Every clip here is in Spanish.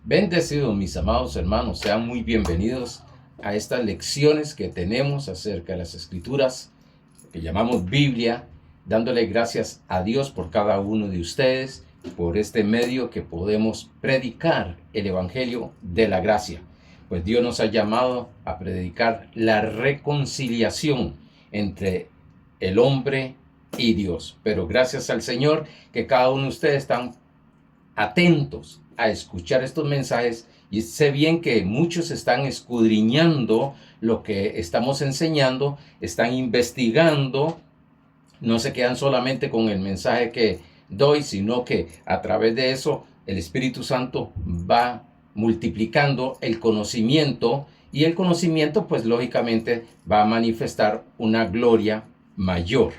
Bendecidos mis amados hermanos, sean muy bienvenidos a estas lecciones que tenemos acerca de las Escrituras, que llamamos Biblia, dándole gracias a Dios por cada uno de ustedes, por este medio que podemos predicar el Evangelio de la gracia. Pues Dios nos ha llamado a predicar la reconciliación entre el hombre y Dios. Pero gracias al Señor que cada uno de ustedes están atentos a escuchar estos mensajes, y sé bien que muchos están escudriñando lo que estamos enseñando, están investigando, no se quedan solamente con el mensaje que doy, sino que a través de eso el Espíritu Santo va multiplicando el conocimiento, y el conocimiento pues lógicamente va a manifestar una gloria mayor.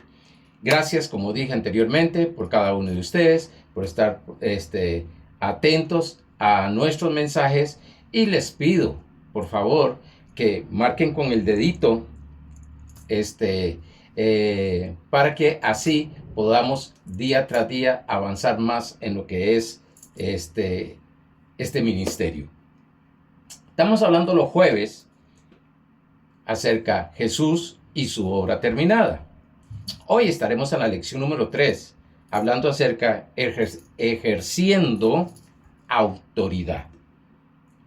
Gracias, como dije anteriormente, por cada uno de ustedes, por estar atentos a nuestros mensajes, y les pido, por favor, que marquen con el dedito para que así podamos día tras día avanzar más en lo que es este ministerio. Estamos hablando los jueves acerca de Jesús y su obra terminada. Hoy estaremos en la lección número 3, hablando acerca de ejerciendo autoridad.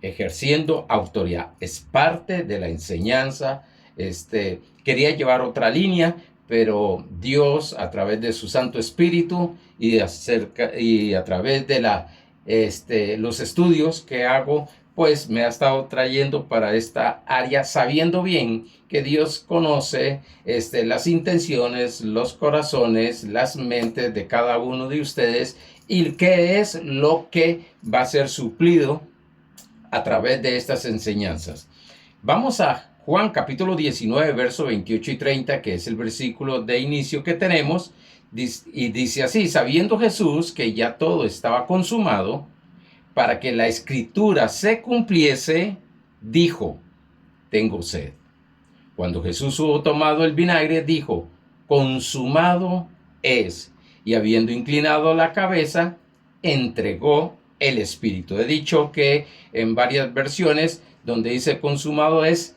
Ejerciendo autoridad. Es parte de la enseñanza. Quería llevar otra línea, pero Dios, a través de su Santo Espíritu y a través de los estudios que hago, pues me ha estado trayendo para esta área, sabiendo bien que Dios conoce las intenciones, los corazones, las mentes de cada uno de ustedes, y qué es lo que va a ser suplido a través de estas enseñanzas. Vamos a Juan capítulo 19, verso 28 y 30, que es el versículo de inicio que tenemos, y dice así: sabiendo Jesús que ya todo estaba consumado, para que la escritura se cumpliese, dijo: tengo sed. Cuando Jesús hubo tomado el vinagre, dijo: consumado es. Y habiendo inclinado la cabeza, entregó el Espíritu. He dicho que en varias versiones donde dice consumado es,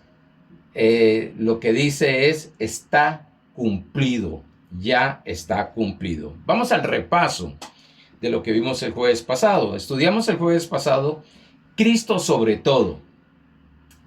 lo que dice es está cumplido, ya está cumplido. Vamos al repaso de lo que vimos el jueves pasado. Estudiamos el jueves pasado Cristo sobre todo.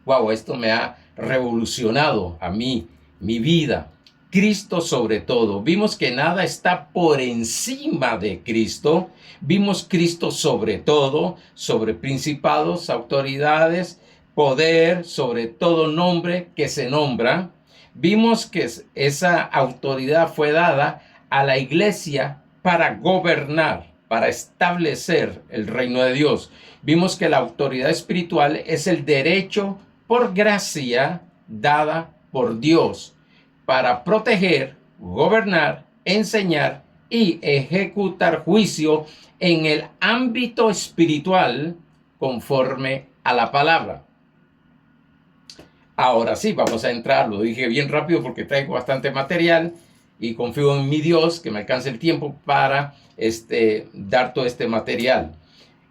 Wow, esto me ha revolucionado a mí, mi vida. Cristo sobre todo. Vimos que nada está por encima de Cristo. Vimos Cristo sobre todo, sobre principados, autoridades, poder, sobre todo nombre que se nombra. Vimos que esa autoridad fue dada a la iglesia para gobernar, para establecer el reino de Dios. Vimos que la autoridad espiritual es el derecho por gracia dada por Dios para proteger, gobernar, enseñar y ejecutar juicio en el ámbito espiritual conforme a la palabra. Ahora sí, vamos a entrar, lo dije bien rápido porque traigo bastante material y confío en mi Dios que me alcance el tiempo para dar todo este material.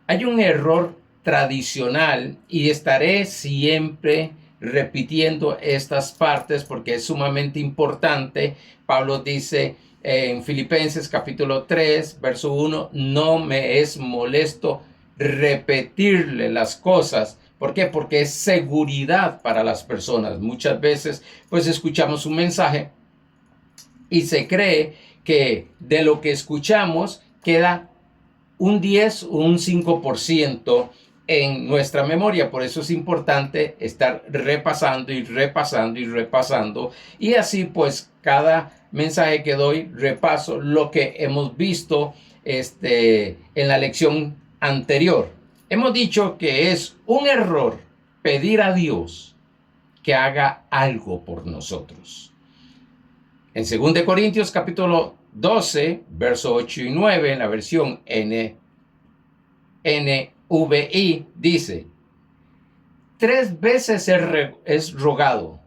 Hay un error tradicional, y estaré siempre repitiendo estas partes porque es sumamente importante. Pablo dice en Filipenses capítulo 3, verso 1, no me es molesto repetirle las cosas. ¿Por qué? Porque es seguridad para las personas. Muchas veces pues escuchamos un mensaje y se cree que de lo que escuchamos queda un 10 o un 5% en nuestra memoria. Por eso es importante estar repasando y repasando y repasando. Y así pues cada mensaje que doy repaso lo que hemos visto en la lección anterior. Hemos dicho que es un error pedir a Dios que haga algo por nosotros. En 2 Corintios capítulo 12, verso 8 y 9, en la versión NVI, dice: 3 veces es rogado,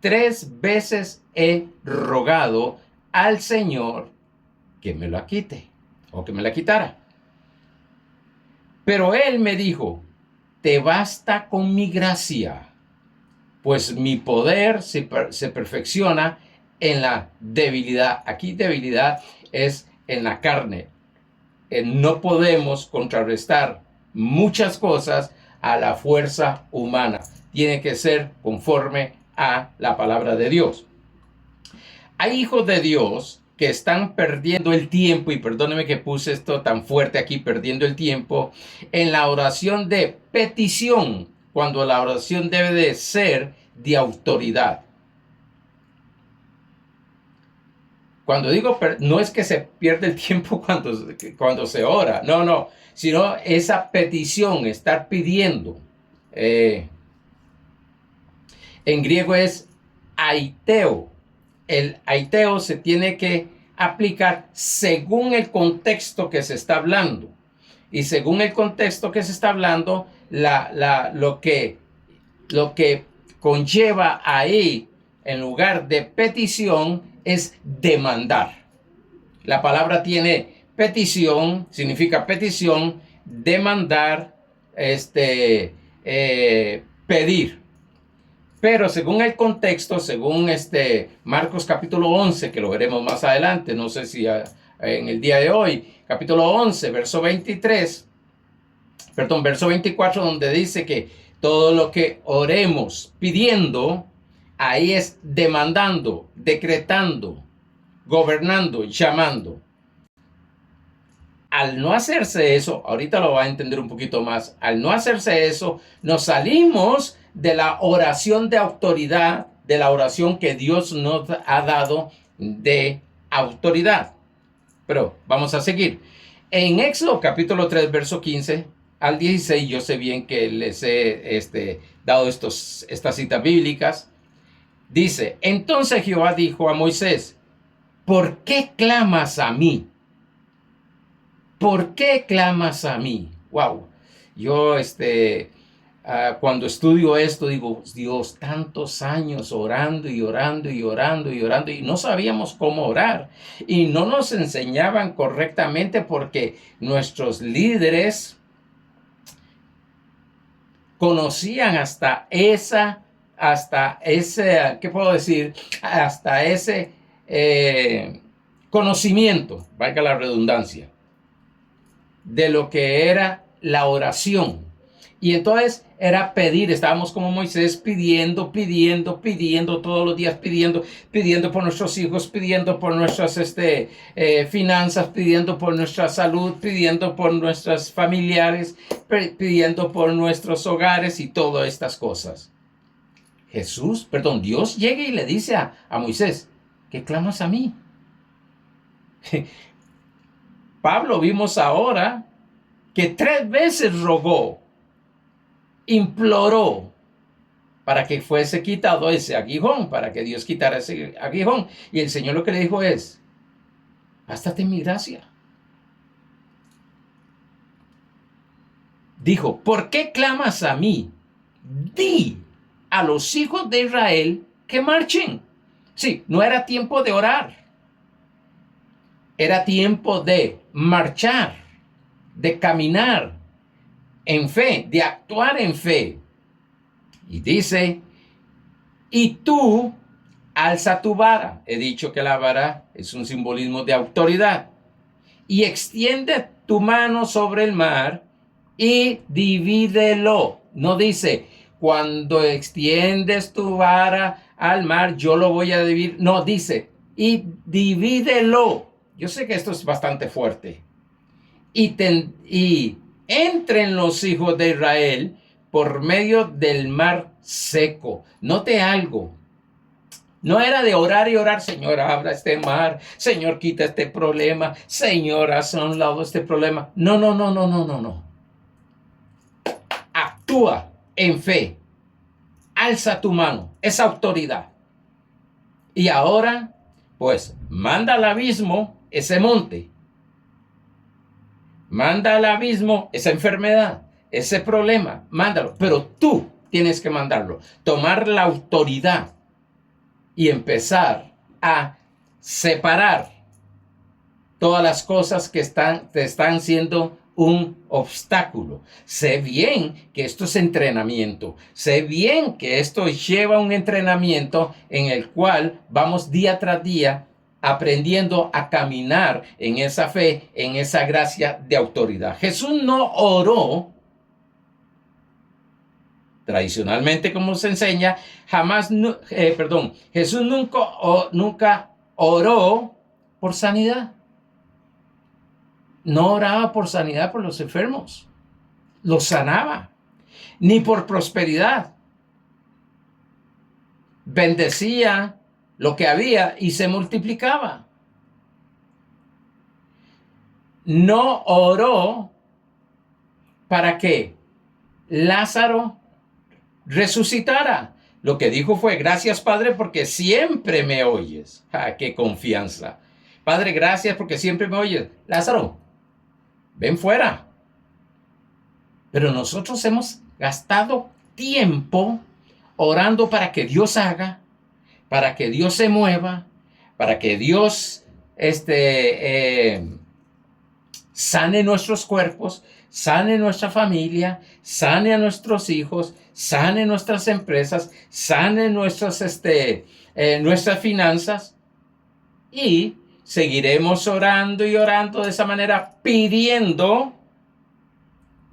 3 veces he rogado al Señor que me la quite, o que me la quitara. Pero Él me dijo: te basta con mi gracia, pues mi poder se perfecciona en la debilidad. Aquí debilidad es en la carne. No podemos contrarrestar muchas cosas a la fuerza humana. Tiene que ser conforme a la palabra de Dios. Hay hijos de Dios que están perdiendo el tiempo, y perdóneme que puse esto tan fuerte aquí, perdiendo el tiempo, en la oración de petición, cuando la oración debe de ser de autoridad. Cuando digo, no es que se pierde el tiempo cuando se ora, no, sino esa petición, estar pidiendo. En griego es aiteo. El aiteo se tiene que aplicar según el contexto que se está hablando. Y según el contexto que se está hablando, lo que conlleva ahí, en lugar de petición, es demandar. La palabra tiene petición, significa petición, demandar, pedir. Pero según el contexto, según Marcos capítulo 11, que lo veremos más adelante, no sé si en el día de hoy, capítulo 11, verso 24, donde dice que todo lo que oremos pidiendo, ahí es demandando, decretando, gobernando, llamando. Al no hacerse eso, ahorita lo va a entender un poquito más, al no hacerse eso, nos salimos de la oración de autoridad, de la oración que Dios nos ha dado de autoridad. Pero vamos a seguir. En Éxodo capítulo 3, verso 15 al 16, yo sé bien que les he dado estas citas bíblicas. Dice, entonces Jehová dijo a Moisés, ¿por qué clamas a mí? ¿Por qué clamas a mí? Wow. Yo, cuando estudio esto, digo, Dios, tantos años orando y orando y orando y orando, y no sabíamos cómo orar. Y no nos enseñaban correctamente porque nuestros líderes conocían hasta ese, ¿qué puedo decir? Hasta ese conocimiento, valga la redundancia, de lo que era la oración. Y entonces era pedir, estábamos como Moisés pidiendo todos los días, pidiendo por nuestros hijos, pidiendo por nuestras finanzas, pidiendo por nuestra salud, pidiendo por nuestros familiares, pidiendo por nuestros hogares y todas estas cosas. Dios llega y le dice a Moisés, ¿qué clamas a mí? Pablo vimos ahora que 3 veces rogó, imploró para que fuese quitado ese aguijón, para que Dios quitara ese aguijón. Y el Señor lo que le dijo es, bástate mi gracia. Dijo, ¿por qué clamas a mí? Di a los hijos de Israel que marchen. Sí, no era tiempo de orar. Era tiempo de marchar, de caminar en fe, de actuar en fe. Y dice, y tú alza tu vara. He dicho que la vara es un simbolismo de autoridad. Y extiende tu mano sobre el mar y divídelo. No dice, cuando extiendes tu vara al mar, yo lo voy a dividir. No, dice, y divídelo. Yo sé que esto es bastante fuerte. Y entren los hijos de Israel por medio del mar seco. Note algo. No era de orar y orar, Señor, abra este mar, Señor, quita este problema, Señor, haz a un lado este problema. No. Actúa en fe. Alza tu mano, es autoridad. Y ahora, pues, manda al abismo ese monte. Manda al abismo esa enfermedad, ese problema, mándalo. Pero tú tienes que mandarlo. Tomar la autoridad y empezar a separar todas las cosas que te están siendo un obstáculo. Sé bien que esto es entrenamiento. Sé bien que esto lleva un entrenamiento en el cual vamos día tras día aprendiendo a caminar en esa fe, en esa gracia de autoridad. Jesús no oró tradicionalmente, como se enseña, Jesús nunca oró por sanidad. No oraba por sanidad por los enfermos, los sanaba, ni por prosperidad. Bendecía lo que había y se multiplicaba. No oró para que Lázaro resucitara. Lo que dijo fue: gracias, Padre, porque siempre me oyes. ¡Ah, qué confianza! Padre, gracias porque siempre me oyes. Lázaro, ven fuera. Pero nosotros hemos gastado tiempo orando para que Dios haga, para que Dios se mueva, para que Dios sane nuestros cuerpos, sane nuestra familia, sane a nuestros hijos, sane nuestras empresas, sane nuestras finanzas, y seguiremos orando y orando de esa manera, pidiendo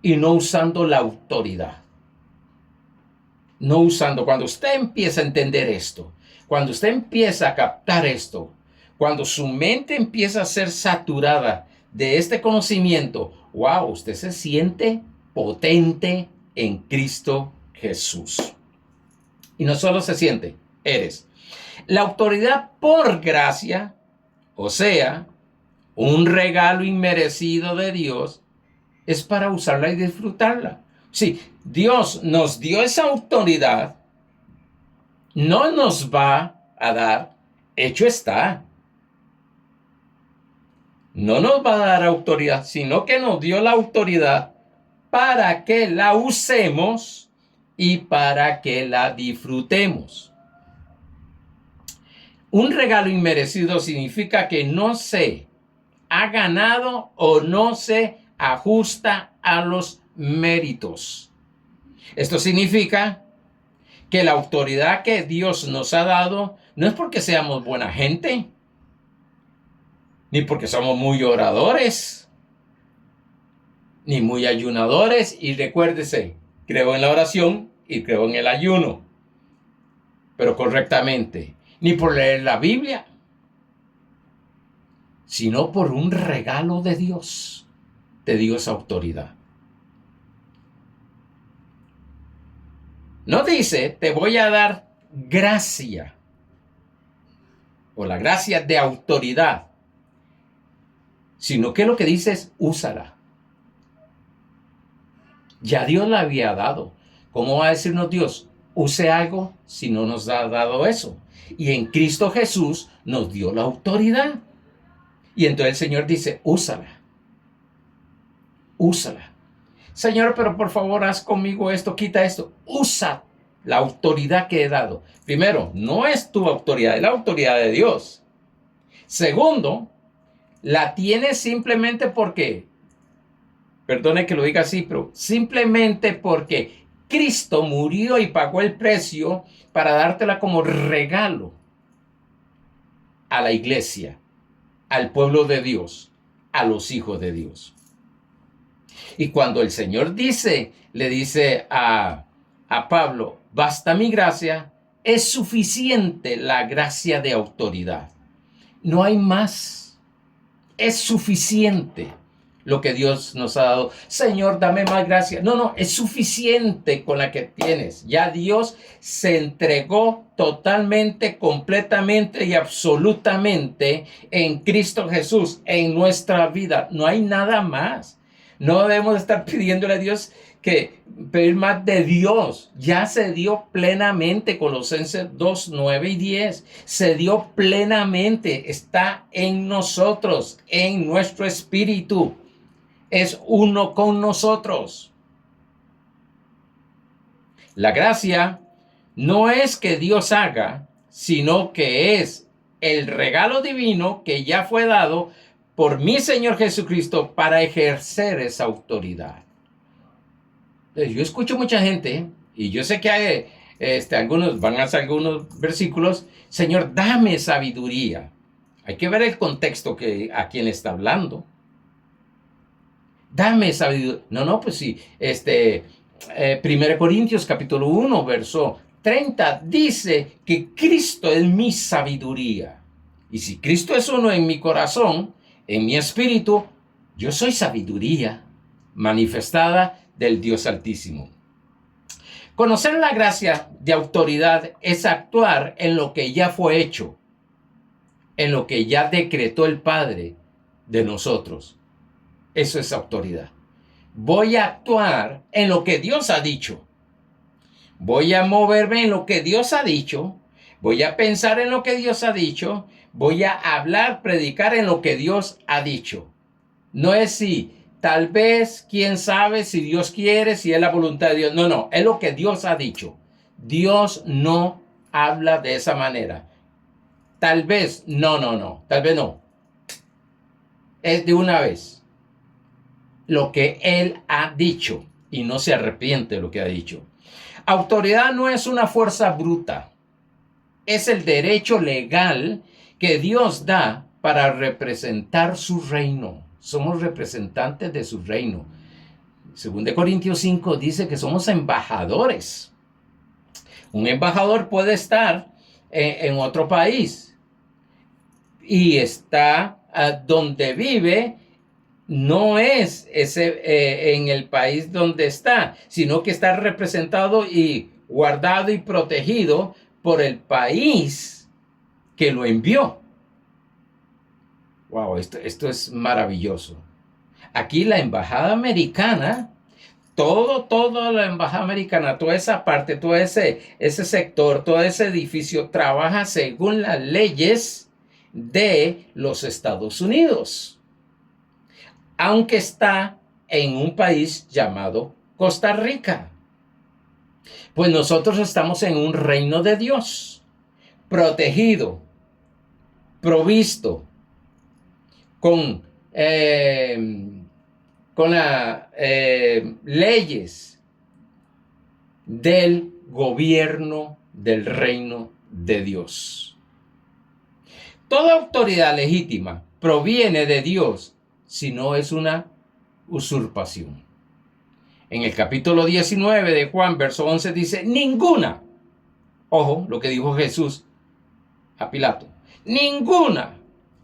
y no usando la autoridad. No usando. Cuando usted empieza a entender esto, cuando usted empieza a captar esto, cuando su mente empieza a ser saturada de este conocimiento, wow, usted se siente potente en Cristo Jesús. Y no solo se siente, eres. La autoridad por gracia, o sea, un regalo inmerecido de Dios, es para usarla y disfrutarla. Sí, Dios nos dio esa autoridad, no nos va a dar, hecho está. No nos va a dar autoridad, sino que nos dio la autoridad para que la usemos y para que la disfrutemos. Un regalo inmerecido significa que no se ha ganado o no se ajusta a los méritos. Esto significa que la autoridad que Dios nos ha dado no es porque seamos buena gente, ni porque somos muy oradores, ni muy ayunadores. Y recuérdese, creo en la oración y creo en el ayuno, pero correctamente, ni por leer la Biblia, sino por un regalo de Dios. Te dio esa autoridad. No dice, te voy a dar gracia, o la gracia de autoridad, sino que lo que dice es, úsala. Ya Dios la había dado. ¿Cómo va a decirnos Dios, use algo si no nos ha dado eso? Y en Cristo Jesús nos dio la autoridad. Y entonces el Señor dice, úsala. Úsala. Señor, pero por favor, haz conmigo esto, quita esto. Usa la autoridad que he dado. Primero, no es tu autoridad, es la autoridad de Dios. Segundo, la tienes simplemente porque, perdone que lo diga así, pero simplemente porque Cristo murió y pagó el precio para dártela como regalo a la iglesia, al pueblo de Dios, a los hijos de Dios. Y cuando el Señor le dice a Pablo, basta mi gracia, es suficiente la gracia de autoridad. No hay más. Es suficiente lo que Dios nos ha dado. Señor, dame más gracia. No, es suficiente con la que tienes. Ya Dios se entregó totalmente, completamente y absolutamente en Cristo Jesús, en nuestra vida. No hay nada más. No debemos estar pidiéndole a Dios pedir más de Dios. Ya se dio plenamente. Colosenses 2, 9 y 10. Se dio plenamente. Está en nosotros, en nuestro espíritu. Es uno con nosotros. La gracia no es que Dios haga, sino que es el regalo divino que ya fue dado por mi Señor Jesucristo para ejercer esa autoridad. Entonces, yo escucho mucha gente, y yo sé que hay, algunos van a hacer algunos versículos, Señor, dame sabiduría. Hay que ver el contexto a quien está hablando. Dame sabiduría. No, pues sí. 1 Corintios capítulo 1, verso 30, dice que Cristo es mi sabiduría. Y si Cristo es uno en mi corazón, en mi espíritu, yo soy sabiduría manifestada del Dios Altísimo. Conocer la gracia de autoridad es actuar en lo que ya fue hecho, en lo que ya decretó el Padre de nosotros. Eso es autoridad. Voy a actuar en lo que Dios ha dicho. Voy a moverme en lo que Dios ha dicho. Voy a pensar en lo que Dios ha dicho. Voy a hablar, predicar en lo que Dios ha dicho. No es si, tal vez, quién sabe, si Dios quiere, si es la voluntad de Dios. No, es lo que Dios ha dicho. Dios no habla de esa manera. Tal vez, no, tal vez no. Es de una vez. Lo que Él ha dicho y no se arrepiente de lo que ha dicho. Autoridad no es una fuerza bruta. Es el derecho legal que Dios da para representar su reino. Somos representantes de su reino. 2 Corintios 5 dice que somos embajadores. Un embajador puede estar en otro país y está donde vive. No es en el país donde está, sino que está representado y guardado y protegido por el país que lo envió. Wow, esto es maravilloso. Aquí la embajada americana, toda la embajada americana, toda esa parte, todo ese sector, todo ese edificio trabaja según las leyes de los Estados Unidos, aunque está en un país llamado Costa Rica. Pues nosotros estamos en un reino de Dios, protegido, provisto, con las leyes del gobierno del reino de Dios. Toda autoridad legítima proviene de Dios, si no es una usurpación. En el capítulo 19 de Juan, verso 11, dice, ninguna, ojo, lo que dijo Jesús a Pilato, ninguna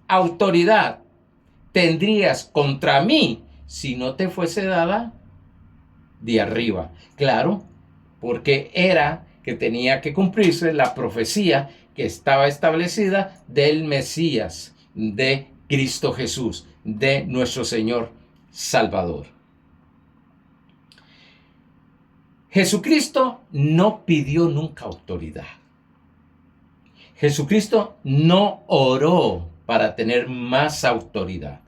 autoridad tendrías contra mí si no te fuese dada de arriba. Claro, porque era que tenía que cumplirse la profecía que estaba establecida del Mesías, de Cristo Jesús, de nuestro Señor Salvador. Jesucristo no pidió nunca autoridad. Jesucristo no oró para tener más autoridad,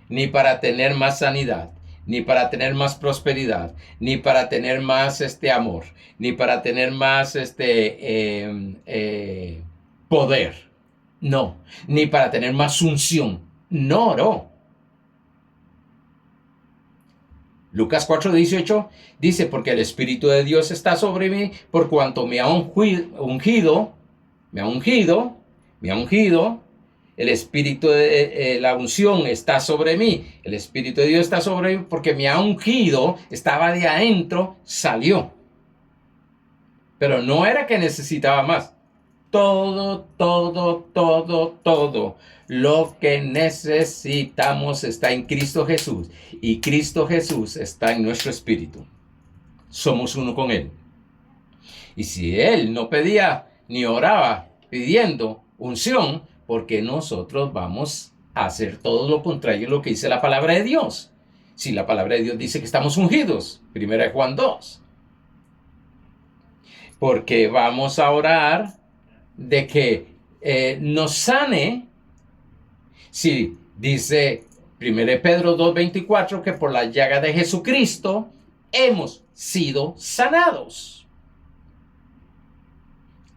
ni para tener más sanidad, ni para tener más prosperidad, ni para tener más amor, ni para tener más poder. No, ni para tener más unción. No oró. Lucas 4:18 dice, porque el Espíritu de Dios está sobre mí, por cuanto me ha ungido, el Espíritu de la unción está sobre mí, el Espíritu de Dios está sobre mí, porque me ha ungido, estaba de adentro, salió. Pero no era que necesitaba más. Todo lo que necesitamos está en Cristo Jesús, y Cristo Jesús está en nuestro espíritu. Somos uno con Él. Y si Él no pedía ni oraba pidiendo unción, porque nosotros vamos a hacer todo lo contrario a lo que dice la palabra de Dios? Si la palabra de Dios dice que estamos ungidos, 1 Juan 2. Porque vamos a orar de que nos sane. Si dice 1 Pedro 2:24 que por la llaga de Jesucristo hemos sido sanados.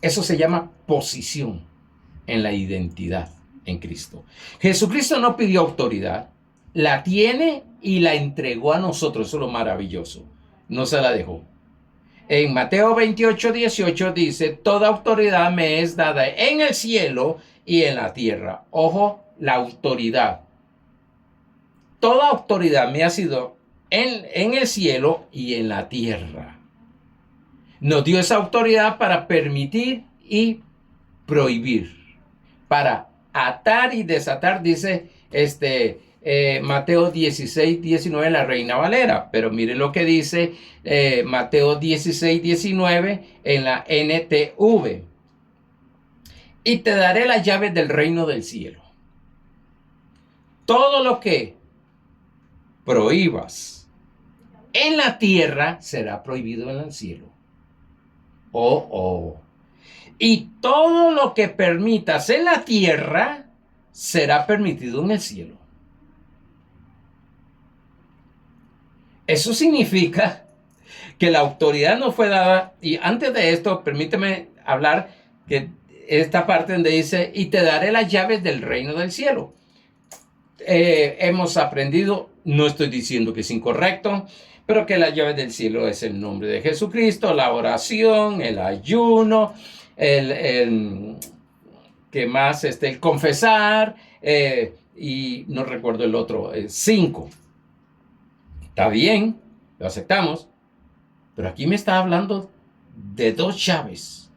Eso se llama posición en la identidad en Cristo. Jesucristo no pidió autoridad, la tiene y la entregó a nosotros. Eso es lo maravilloso. No se la dejó. En Mateo 28:18 dice, toda autoridad me es dada en el cielo y en la tierra. Ojo, la autoridad. Toda autoridad me ha sido en el cielo y en la tierra. Nos dio esa autoridad para permitir y prohibir, para atar y desatar, dice Mateo 16:19, la Reina Valera. Pero miren lo que dice Mateo 16:19 en la NTV. Y te daré las llaves del reino del cielo. Todo lo que prohíbas en la tierra será prohibido en el cielo. Y todo lo que permitas en la tierra será permitido en el cielo. Eso significa que la autoridad nos fue dada. Y antes de esto, permíteme hablar que esta parte donde dice, y te daré las llaves del reino del cielo. Hemos aprendido, no estoy diciendo que es incorrecto, pero que las llaves del cielo es el nombre de Jesucristo, la oración, el ayuno, ¿qué más? El confesar, y no recuerdo el otro, 5. Está bien, lo aceptamos, pero aquí me está hablando de 2 llaves.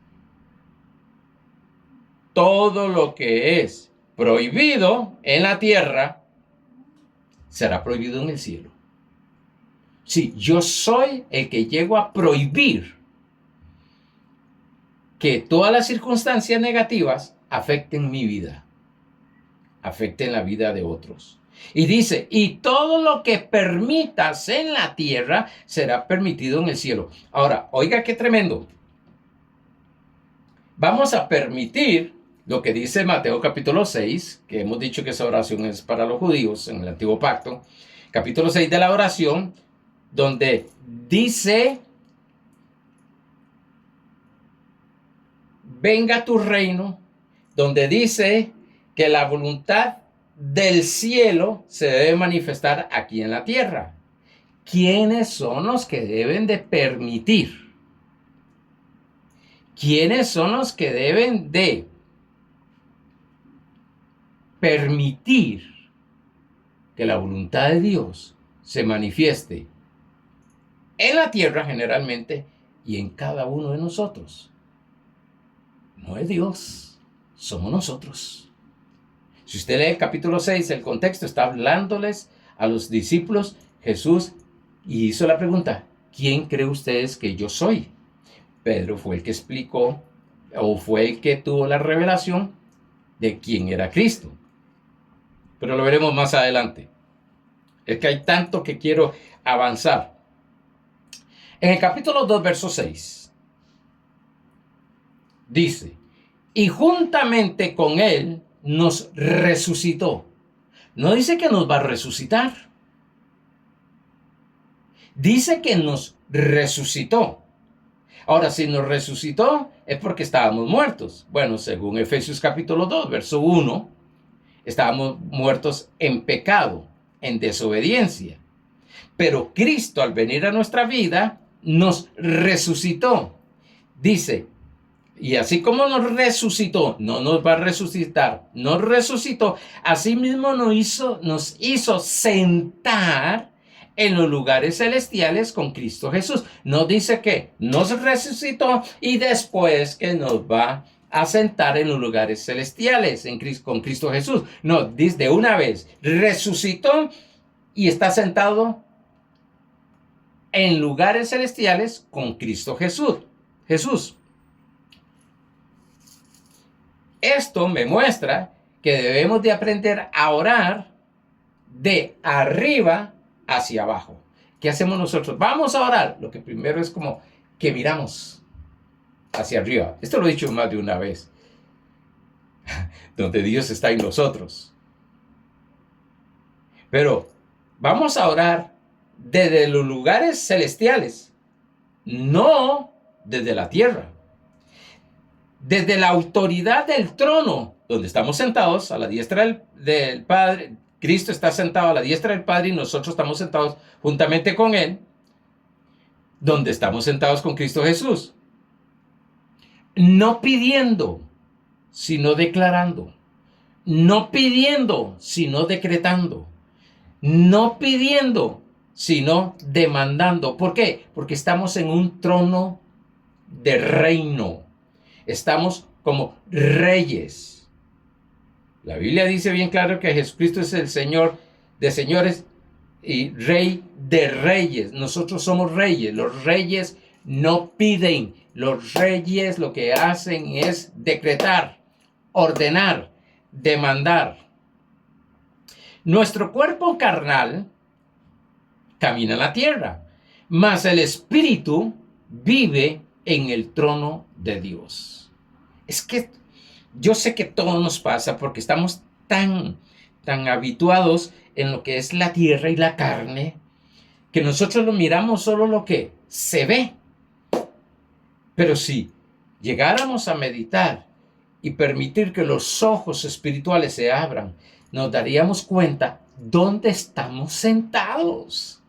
Todo lo que es prohibido en la tierra será prohibido en el cielo. Sí, yo soy el que llego a prohibir que todas las circunstancias negativas afecten mi vida, afecten la vida de otros. Y dice, y todo lo que permitas en la tierra será permitido en el cielo. Ahora, oiga qué tremendo. Vamos a permitir lo que dice Mateo capítulo 6, que hemos dicho que esa oración es para los judíos en el Antiguo Pacto. Capítulo 6 de la oración, donde dice, venga tu reino, donde dice que la voluntad del cielo se debe manifestar aquí en la tierra. ¿Quiénes son los que deben de permitir? ¿Quiénes son los que deben de permitir que la voluntad de Dios se manifieste en la tierra generalmente y en cada uno de nosotros? No es Dios, somos nosotros. Si usted lee el capítulo 6, el contexto está hablándoles a los discípulos Jesús y hizo la pregunta, ¿quién cree ustedes que yo soy? Pedro fue el que explicó o fue el que tuvo la revelación de quién era Cristo. Pero lo veremos más adelante. Es que hay tanto que quiero avanzar. En el capítulo 2, verso 6, dice, y juntamente con él nos resucitó. No dice que nos va a resucitar. Dice que nos resucitó. Ahora, si nos resucitó, es porque estábamos muertos. Bueno, según Efesios capítulo 2, verso 1, estábamos muertos en pecado, en desobediencia. Pero Cristo, al venir a nuestra vida, nos resucitó. Dice, y así como nos resucitó, no nos va a resucitar, nos resucitó, asimismo nos hizo sentar en los lugares celestiales con Cristo Jesús. No dice que nos resucitó y después que nos va a sentar en los lugares celestiales con Cristo Jesús. No, dice de una vez, resucitó y está sentado en lugares celestiales con Cristo Jesús. Esto me muestra que debemos de aprender a orar de arriba hacia abajo. ¿Qué hacemos nosotros? Vamos a orar. Lo que primero es como que miramos hacia arriba. Esto lo he dicho más de una vez. Donde Dios está en nosotros. Pero vamos a orar desde los lugares celestiales, no desde la tierra. Desde la autoridad del trono, donde estamos sentados a la diestra del Padre. Cristo está sentado a la diestra del Padre y nosotros estamos sentados juntamente con Él, donde estamos sentados con Cristo Jesús. No pidiendo, sino declarando. No pidiendo, sino decretando. No pidiendo, sino demandando. ¿Por qué? Porque estamos en un trono de reino. Estamos como reyes. La Biblia dice bien claro que Jesucristo es el Señor de señores y Rey de reyes. Nosotros somos reyes. Los reyes no piden. Los reyes lo que hacen es decretar, ordenar, demandar. Nuestro cuerpo carnal camina en la tierra, mas el espíritu vive en el trono de Dios. Es que yo sé que todo nos pasa porque estamos tan habituados en lo que es la tierra y la carne, que nosotros lo miramos solo lo que se ve. Pero si llegáramos a meditar y permitir que los ojos espirituales se abran, nos daríamos cuenta dónde estamos sentados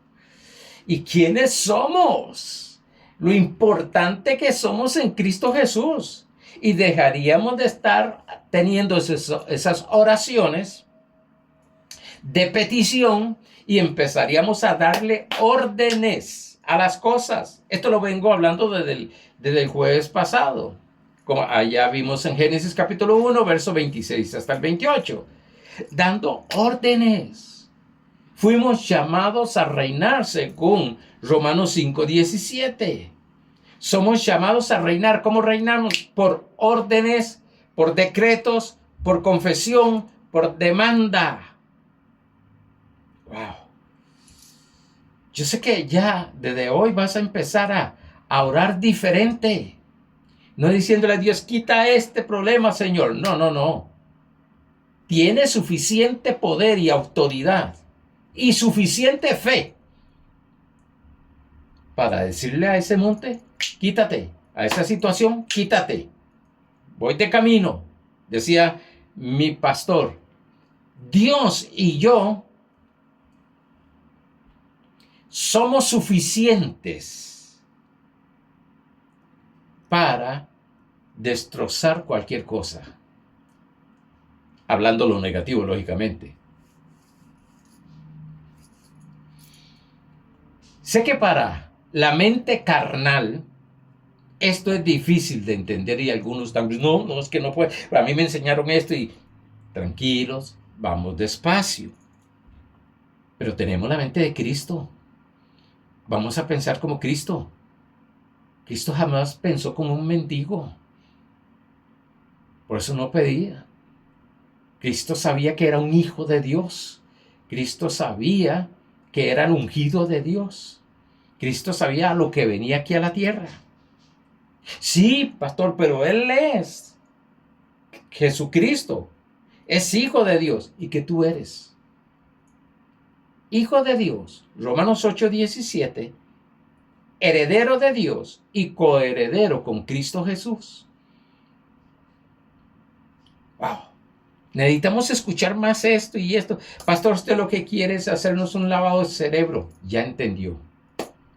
y quiénes somos, lo importante que somos en Cristo Jesús, y dejaríamos de estar teniendo esas oraciones de petición y empezaríamos a darle órdenes a las cosas. Esto lo vengo hablando desde el jueves pasado, como allá vimos en Génesis capítulo 1, verso 26 hasta el 28, dando órdenes. Fuimos llamados a reinar según Romanos 5, 17. Somos llamados a reinar. ¿Cómo reinamos? Por órdenes, por decretos, por confesión, por demanda. Wow. Yo sé que ya desde hoy vas a empezar a orar diferente. No diciéndole a Dios, quita este problema, Señor. No, no, no. Tiene suficiente poder y autoridad y suficiente fe para decirle a ese monte, quítate, a esa situación, quítate. Voy de camino, decía mi pastor. Dios y yo somos suficientes para destrozar cualquier cosa. Hablando lo negativo, lógicamente. Sé que para la mente carnal esto es difícil de entender y algunos están diciendo, no, es que no puede. A mí me enseñaron esto y tranquilos, vamos despacio. Pero tenemos la mente de Cristo. Vamos a pensar como Cristo. Cristo jamás pensó como un mendigo. Por eso no pedía. Cristo sabía que era un hijo de Dios. Cristo sabía que era el ungido de Dios. Cristo sabía a lo que venía aquí a la tierra. Sí, pastor, pero Él es Jesucristo. Es hijo de Dios. ¿Y qué tú eres? Hijo de Dios. Romanos 8:17. Heredero de Dios y coheredero con Cristo Jesús. Wow. Necesitamos escuchar más esto y esto. Pastor, usted lo que quiere es hacernos un lavado de cerebro. Ya entendió.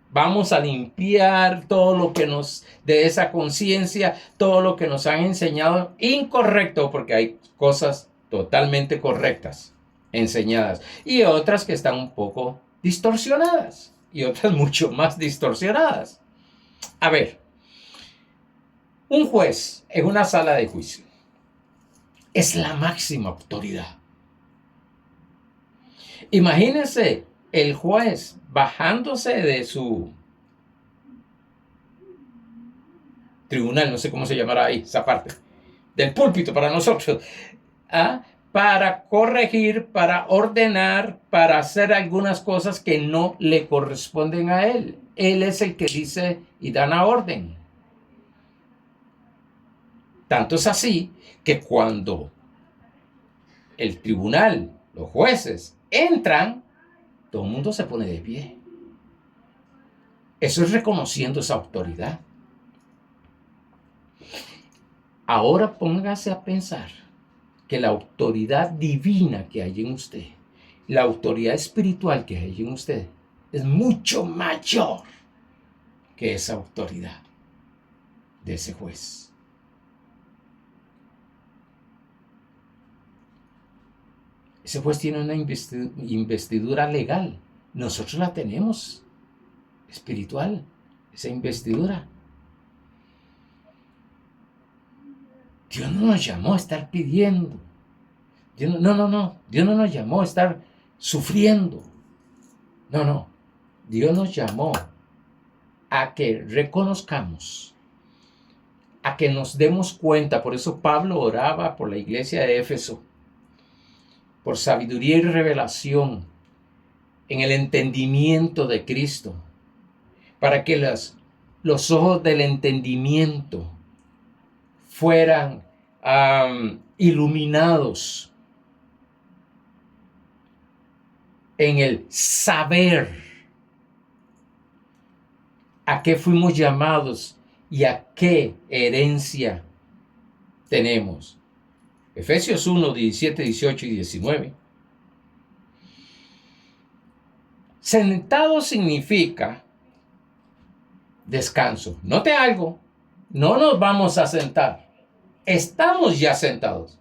Vamos a limpiar todo lo que de esa conciencia, todo lo que nos han enseñado incorrecto, porque hay cosas totalmente correctas enseñadas y otras que están un poco distorsionadas y otras mucho más distorsionadas. A ver, un juez en una sala de juicio es la máxima autoridad. Imagínense el juez bajándose de su tribunal, no sé cómo se llamará ahí, esa parte, del púlpito para nosotros, para corregir, para ordenar, para hacer algunas cosas que no le corresponden a él. Él es el que dice y da la orden. Tanto es así que cuando el tribunal, los jueces, entran, todo el mundo se pone de pie. Eso es reconociendo esa autoridad. Ahora póngase a pensar que la autoridad divina que hay en usted, la autoridad espiritual que hay en usted, es mucho mayor que esa autoridad de ese juez. Ese juez tiene una investidura legal. Nosotros la tenemos espiritual, esa investidura. Dios no nos llamó a estar pidiendo. Dios no nos llamó a estar sufriendo. No. Dios nos llamó a que reconozcamos, a que nos demos cuenta. Por eso Pablo oraba por la iglesia de Éfeso, por sabiduría y revelación en el entendimiento de Cristo, para que los ojos del entendimiento fueran iluminados en el saber a qué fuimos llamados y a qué herencia tenemos. Efesios 1, 17, 18 y 19. Sentado significa descanso. Note algo, no nos vamos a sentar. Estamos ya sentados.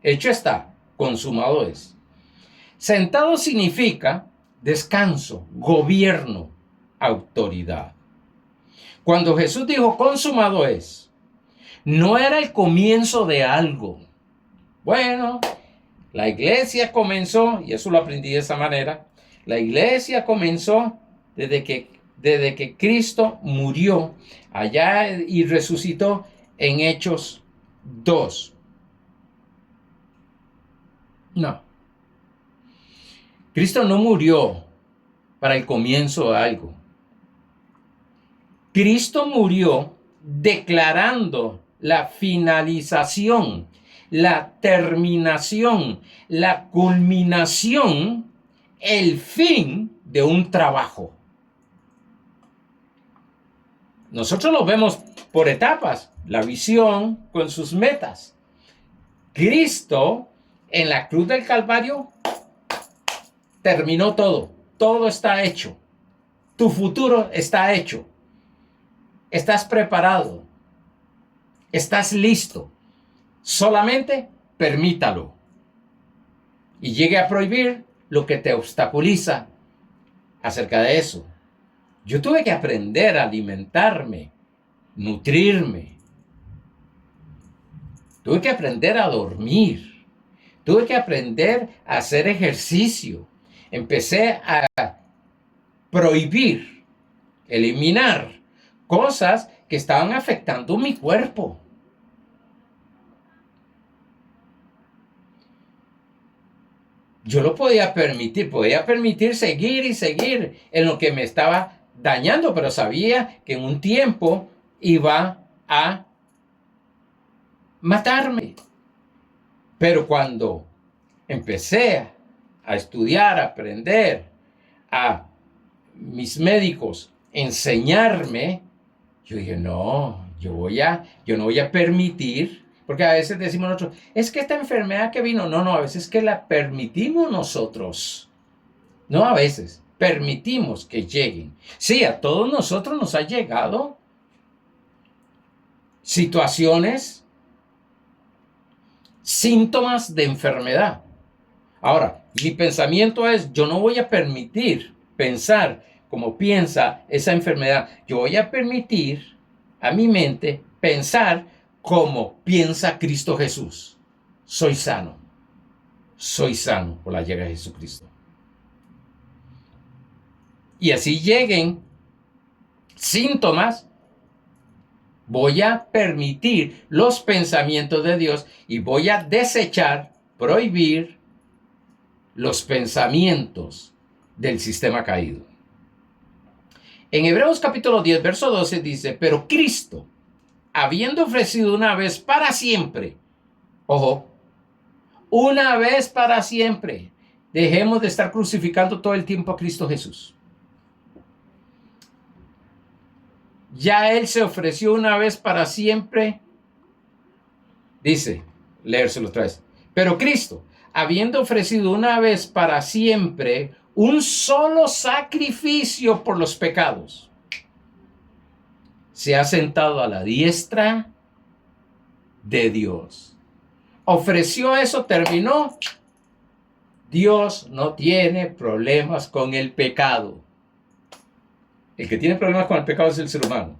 Hecho está, consumado es. Sentado significa descanso, gobierno, autoridad. Cuando Jesús dijo consumado es, no era el comienzo de algo. Bueno, la iglesia comenzó, y eso lo aprendí de esa manera, la iglesia comenzó desde que Cristo murió allá y resucitó en Hechos 2. No. Cristo no murió para el comienzo de algo. Cristo murió declarando la finalización, la terminación, la culminación, el fin de un trabajo. Nosotros lo vemos por etapas, la visión con sus metas. Cristo en la cruz del Calvario terminó todo, todo está hecho. Tu futuro está hecho. Estás preparado. Estás listo. Solamente permítalo. Y llegue a prohibir lo que te obstaculiza acerca de eso. Yo tuve que aprender a alimentarme, nutrirme. Tuve que aprender a dormir. Tuve que aprender a hacer ejercicio. Empecé a prohibir, eliminar cosas que estaban afectando mi cuerpo. Yo lo podía permitir seguir y seguir en lo que me estaba dañando, pero sabía que en un tiempo iba a matarme. Pero cuando empecé a estudiar, a aprender, a mis médicos enseñarme, yo dije, no, yo no voy a permitir, porque a veces decimos nosotros, es que esta enfermedad que vino, no, a veces que la permitimos nosotros, no a veces, permitimos que lleguen. Sí, a todos nosotros nos ha llegado situaciones, síntomas de enfermedad. Ahora, mi pensamiento es, yo no voy a permitir pensar como piensa esa enfermedad. Yo voy a permitir a mi mente pensar como piensa Cristo Jesús. Soy sano por la llegada de Jesucristo. Y así lleguen síntomas, voy a permitir los pensamientos de Dios y voy a desechar, prohibir los pensamientos del sistema caído. En Hebreos capítulo 10, verso 12 dice, pero Cristo, habiendo ofrecido una vez para siempre, ojo, una vez para siempre, dejemos de estar crucificando todo el tiempo a Cristo Jesús. Ya Él se ofreció una vez para siempre, dice, leérselo otra vez, Pero Cristo, habiendo ofrecido una vez para siempre un solo sacrificio por los pecados, se ha sentado a la diestra de Dios. Ofreció eso, terminó. Dios no tiene problemas con el pecado. El que tiene problemas con el pecado es el ser humano,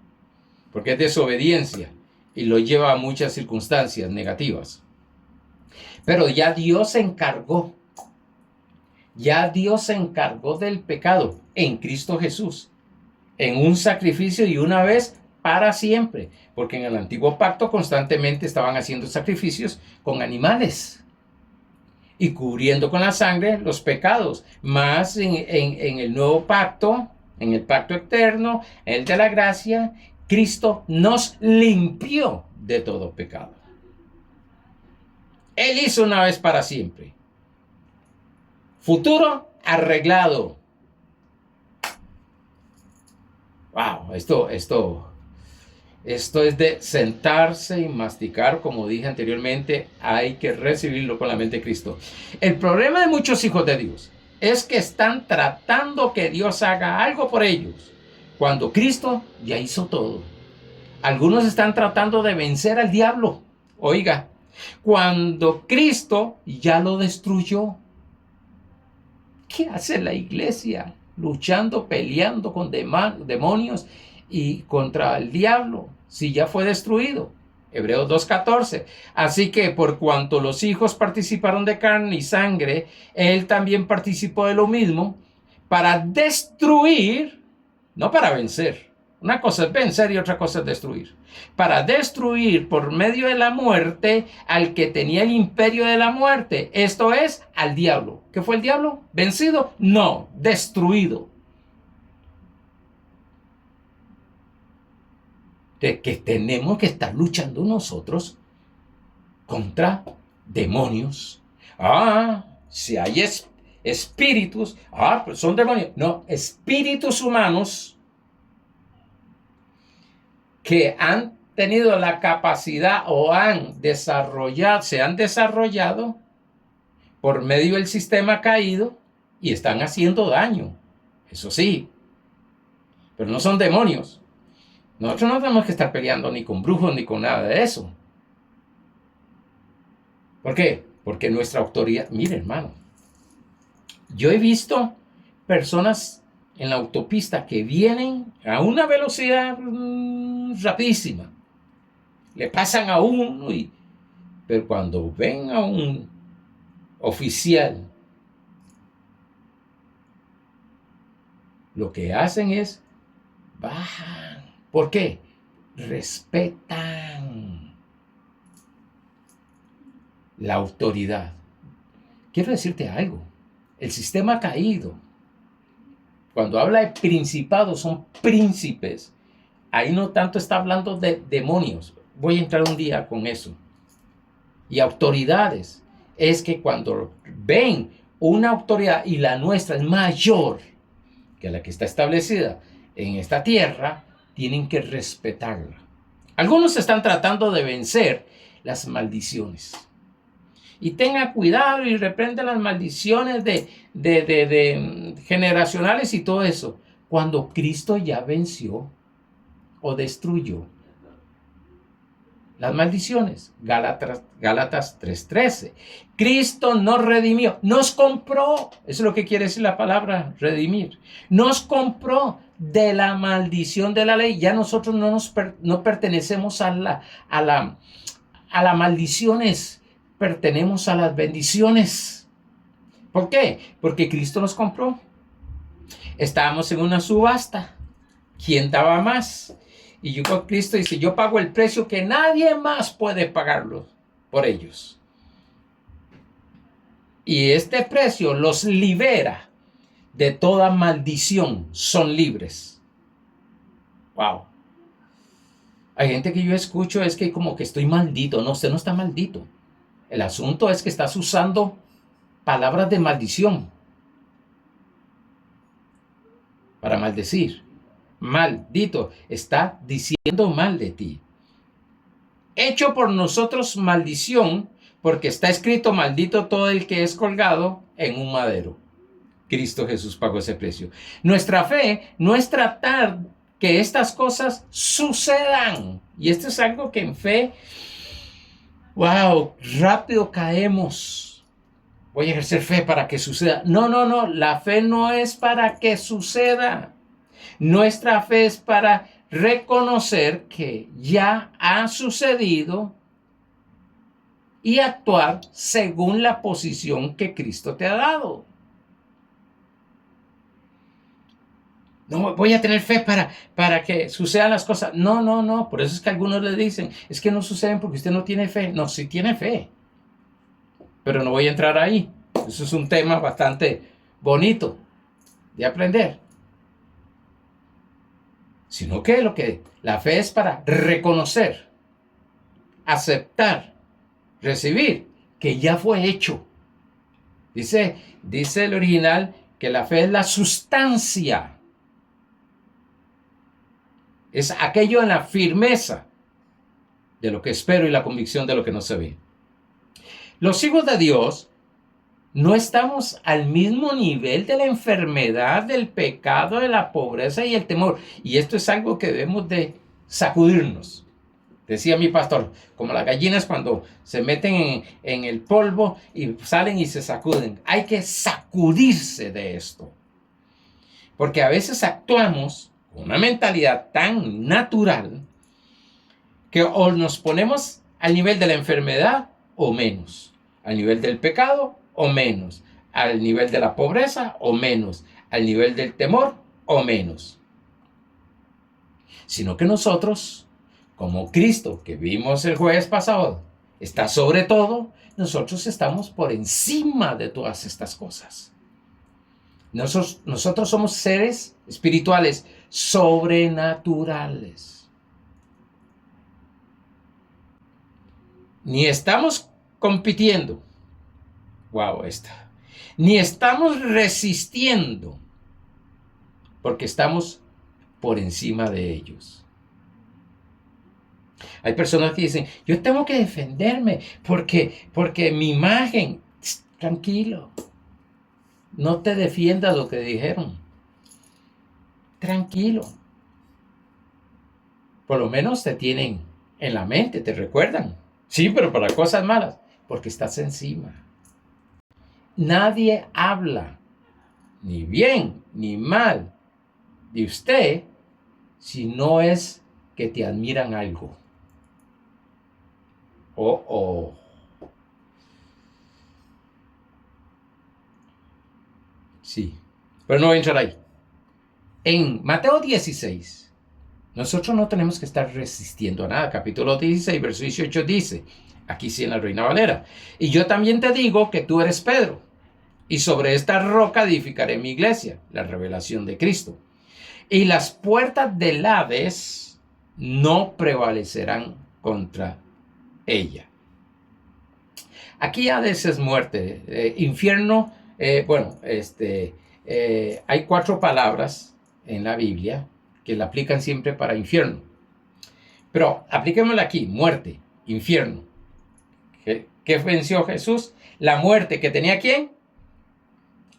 porque es desobediencia y lo lleva a muchas circunstancias negativas. Pero ya Dios se encargó. Ya Dios se encargó del pecado en Cristo Jesús, en un sacrificio y una vez para siempre, porque en el antiguo pacto constantemente estaban haciendo sacrificios con animales y cubriendo con la sangre los pecados, más en el nuevo pacto, en el pacto eterno, el de la gracia, Cristo nos limpió de todo pecado. Él hizo una vez para siempre. Futuro arreglado. Wow, esto es de sentarse y masticar, como dije anteriormente, hay que recibirlo con la mente de Cristo. El problema de muchos hijos de Dios es que están tratando que Dios haga algo por ellos, cuando Cristo ya hizo todo. Algunos están tratando de vencer al diablo, oiga, cuando Cristo ya lo destruyó. ¿Qué hace la iglesia? Luchando, peleando con demonios y contra el diablo, si ya fue destruido. Hebreos 2:14. Así que por cuanto los hijos participaron de carne y sangre, él también participó de lo mismo, para destruir, no para vencer. Una cosa es vencer y otra cosa es destruir. Para destruir por medio de la muerte al que tenía el imperio de la muerte. Esto es, al diablo. ¿Qué fue el diablo? ¿Vencido? No, destruido. De que tenemos que estar luchando nosotros contra demonios. Si hay espíritus, pues son demonios. No, espíritus humanos que han tenido la capacidad o se han desarrollado por medio del sistema caído y están haciendo daño. Eso sí, pero no son demonios. Nosotros no tenemos que estar peleando ni con brujos ni con nada de eso. ¿Por qué? Porque nuestra autoridad... Mire, hermano, yo he visto personas en la autopista que vienen a una velocidad rapidísima. Le pasan a uno, pero cuando ven a un oficial, lo que hacen es bajan. ¿Por qué? Respetan la autoridad. Quiero decirte algo. El sistema caído, cuando habla de principados, son príncipes. Ahí no tanto está hablando de demonios. Voy a entrar un día con eso. Y autoridades. Es que cuando ven una autoridad y la nuestra es mayor que la que está establecida en esta tierra, tienen que respetarla. Algunos están tratando de vencer las maldiciones. Y tenga cuidado y reprende las maldiciones de generacionales y todo eso. Cuando Cristo ya venció o destruyó las maldiciones. Gálatas 3:13. Cristo nos redimió, nos compró. Eso es lo que quiere decir la palabra redimir. Nos compró de la maldición de la ley. Ya nosotros no pertenecemos a las maldiciones, pertenecemos a las bendiciones. ¿Por qué? Porque Cristo nos compró. Estábamos en una subasta. ¿Quién daba más? Y llegó Cristo y dice, yo pago el precio que nadie más puede pagarlo por ellos. Y este precio los libera de toda maldición. Son libres. Wow. Hay gente que yo escucho es que como que estoy maldito. No, usted no está maldito. El asunto es que estás usando palabras de maldición para maldecir. Maldito, está diciendo mal de ti. Hecho por nosotros maldición, porque está escrito, maldito todo el que es colgado en un madero. Cristo Jesús pagó ese precio. Nuestra fe no es tratar que estas cosas sucedan. Y esto es algo que en fe, wow, rápido caemos. Voy a ejercer fe para que suceda. No, no, no. La fe no es para que suceda. Nuestra fe es para reconocer que ya ha sucedido y actuar según la posición que Cristo te ha dado. No voy a tener fe para que sucedan las cosas. No, no, no. Por eso es que algunos le dicen, es que no suceden porque usted no tiene fe. No, sí tiene fe. Pero no voy a entrar ahí. Eso es un tema bastante bonito de aprender. Sino que la fe es para reconocer, aceptar, recibir, que ya fue hecho. Dice el original que la fe es la sustancia. Es aquello en la firmeza de lo que espero y la convicción de lo que no se ve. Los hijos de Dios no estamos al mismo nivel de la enfermedad, del pecado, de la pobreza y el temor. Y esto es algo que debemos de sacudirnos. Decía mi pastor, como las gallinas cuando se meten en el polvo y salen y se sacuden. Hay que sacudirse de esto. Porque a veces actuamos con una mentalidad tan natural que o nos ponemos al nivel de la enfermedad o menos, al nivel del pecado o menos, al nivel de la pobreza o menos, al nivel del temor o menos. Sino que nosotros, como Cristo que vimos el jueves pasado, está sobre todo, nosotros estamos por encima de todas estas cosas. Nosotros somos seres espirituales sobrenaturales. Ni estamos compitiendo. Wow, ni estamos resistiendo, porque estamos por encima de ellos. Hay personas que dicen, yo tengo que defenderme porque mi imagen. Tranquilo. No te defiendas lo que dijeron. Tranquilo. Por lo menos te tienen en la mente, te recuerdan. Sí, pero para cosas malas, porque estás encima. Nadie habla, ni bien, ni mal, de usted, si no es que te admiran algo. Sí, pero no voy a entrar ahí. En Mateo 16, nosotros no tenemos que estar resistiendo a nada. Capítulo 16, verso 18 dice, aquí sí en la Reina Valera, y yo también te digo que tú eres Pedro, y sobre esta roca edificaré mi iglesia, la revelación de Cristo. Y las puertas del Hades no prevalecerán contra ella. Aquí Hades es muerte, infierno. Hay 4 palabras en la Biblia que la aplican siempre para infierno. Pero apliquémosla aquí, muerte, infierno. ¿Qué venció Jesús? La muerte que tenía ¿quién?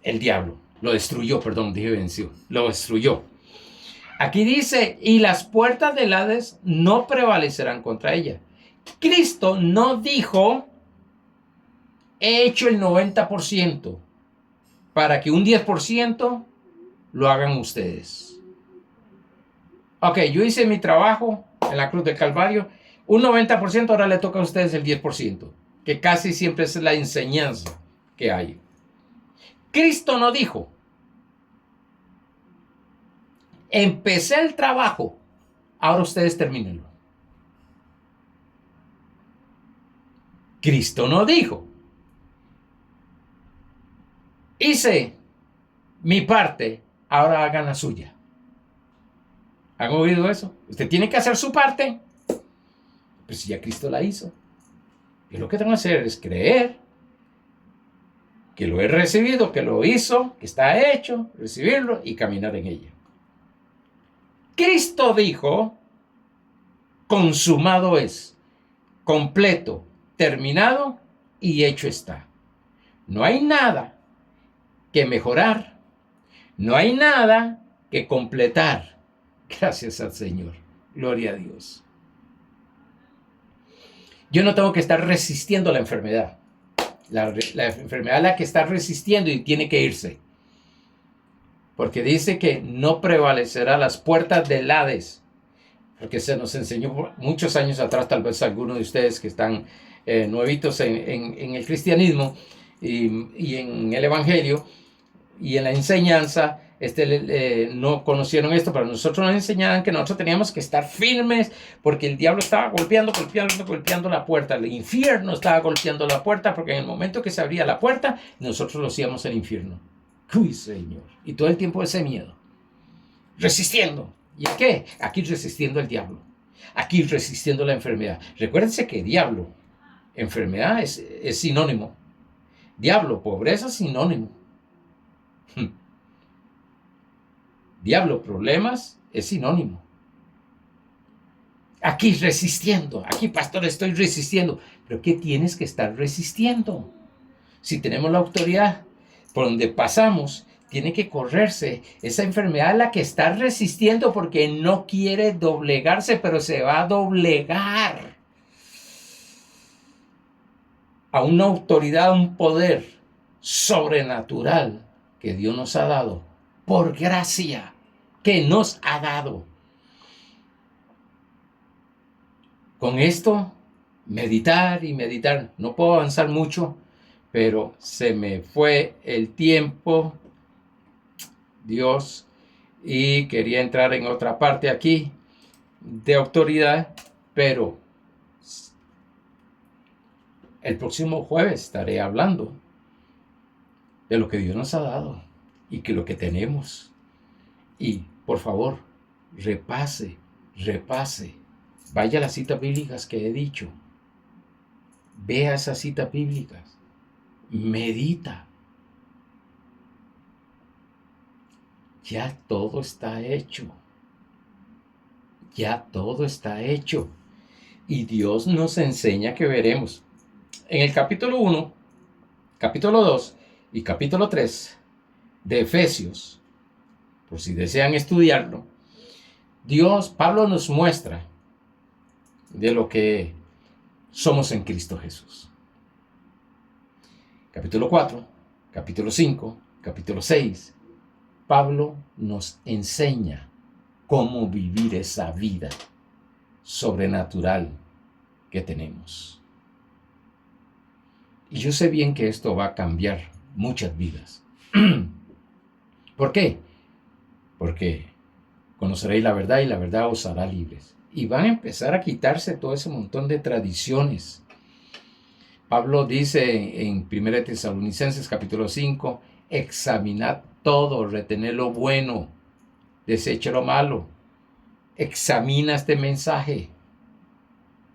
El diablo. Lo destruyó, venció. Lo destruyó. Aquí dice, y las puertas del Hades no prevalecerán contra ella. Cristo no dijo, he hecho el 90% para que un 10% lo hagan ustedes. Ok, yo hice mi trabajo en la cruz del Calvario, un 90%, ahora le toca a ustedes el 10%, que casi siempre es la enseñanza que hay. Cristo no dijo, empecé el trabajo, ahora ustedes termínenlo. Cristo no dijo, hice mi parte, ahora hagan la suya. ¿Han oído eso? Usted tiene que hacer su parte. Pero si ya Cristo la hizo. Yo lo que tengo que hacer es creer que lo he recibido, que lo hizo, que está hecho, recibirlo y caminar en ella. Cristo dijo, consumado es, completo, terminado, y hecho está. No hay nada que mejorar, no hay nada que completar. Gracias al Señor. Gloria a Dios. Yo no tengo que estar resistiendo la enfermedad. La enfermedad es la que está resistiendo y tiene que irse. Porque dice que no prevalecerá las puertas del Hades. Porque se nos enseñó muchos años atrás, tal vez algunos de ustedes que están nuevitos en el cristianismo y en el evangelio y en la enseñanza, no conocieron esto, pero nosotros nos enseñaban que nosotros teníamos que estar firmes porque el diablo estaba golpeando la puerta, el infierno estaba golpeando la puerta, porque en el momento que se abría la puerta, nosotros lo hacíamos el infierno. ¡Uy, Señor! Y todo el tiempo ese miedo, resistiendo. ¿Y a qué? Aquí resistiendo al diablo, aquí resistiendo la enfermedad. Recuérdense que diablo, enfermedad es sinónimo. Diablo, pobreza, sinónimo. Diablo, problemas, es sinónimo. Aquí resistiendo, aquí pastor estoy resistiendo. ¿Pero qué tienes que estar resistiendo? Si tenemos la autoridad, por donde pasamos, tiene que correrse. Esa enfermedad es la que está resistiendo porque no quiere doblegarse, pero se va a doblegar a una autoridad, a un poder sobrenatural que Dios nos ha dado, por gracia que nos ha dado. Con esto, meditar y meditar. No puedo avanzar mucho, pero se me fue el tiempo, Dios, y quería entrar en otra parte aquí de autoridad, pero el próximo jueves estaré hablando de lo que Dios nos ha dado y que lo que tenemos. Y por favor, repase, vaya a las citas bíblicas que he dicho, vea esas citas bíblicas, medita. Ya todo está hecho. Ya todo está hecho. Y Dios nos enseña que veremos. En el capítulo 1, capítulo 2 y capítulo 3 de Efesios, por si desean estudiarlo, Pablo nos muestra de lo que somos en Cristo Jesús. Capítulo 4, capítulo 5, capítulo 6, Pablo nos enseña cómo vivir esa vida sobrenatural que tenemos. Y yo sé bien que esto va a cambiar muchas vidas. ¿Por qué? Porque conoceréis la verdad y la verdad os hará libres. Y van a empezar a quitarse todo ese montón de tradiciones. Pablo dice en 1 Tesalonicenses capítulo 5, examinad todo, retened lo bueno, desecha lo malo. Examina este mensaje.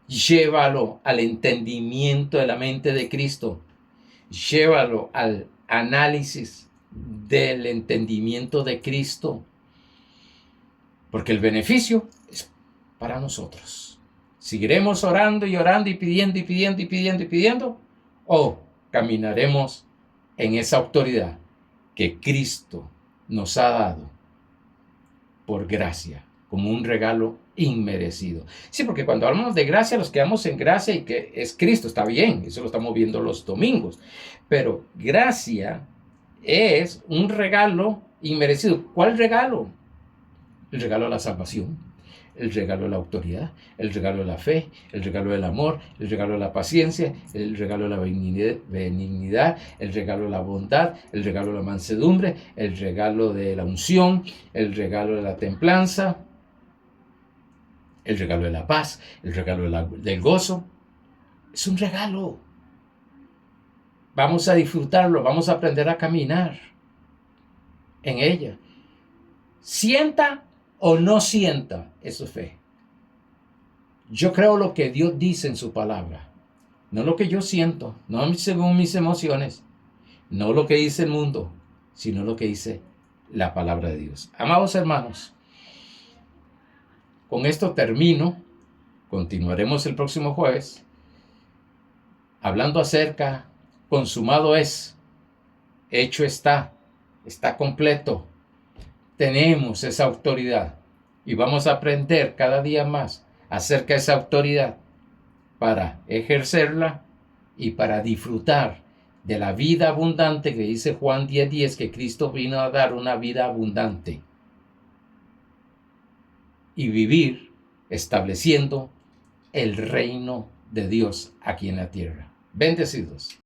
Llévalo al entendimiento de la mente de Cristo. Llévalo al análisis del entendimiento de Cristo. Porque el beneficio es para nosotros. ¿Seguiremos orando y orando y pidiendo? ¿O caminaremos en esa autoridad que Cristo nos ha dado por gracia, como un regalo inmerecido? Sí, porque cuando hablamos de gracia, nos quedamos en gracia y que es Cristo, está bien, eso lo estamos viendo los domingos. Pero gracia es un regalo inmerecido. ¿Cuál regalo? El regalo de la salvación, el regalo de la autoridad, el regalo de la fe, el regalo del amor, el regalo de la paciencia, el regalo de la benignidad, el regalo de la bondad, el regalo de la mansedumbre, el regalo de la unción, el regalo de la templanza, el regalo de la paz, el regalo del gozo. Es un regalo. Vamos a disfrutarlo, vamos a aprender a caminar en ella. Sienta o no sienta, eso es fe. Yo creo lo que Dios dice en su palabra, no lo que yo siento, no según mis emociones, no lo que dice el mundo, sino lo que dice la palabra de Dios. Amados hermanos, con esto termino. Continuaremos el próximo jueves hablando acerca, consumado es, hecho está completo. Tenemos esa autoridad y vamos a aprender cada día más acerca de esa autoridad para ejercerla y para disfrutar de la vida abundante que dice Juan 10:10, que Cristo vino a dar una vida abundante y vivir estableciendo el reino de Dios aquí en la tierra. Bendecidos.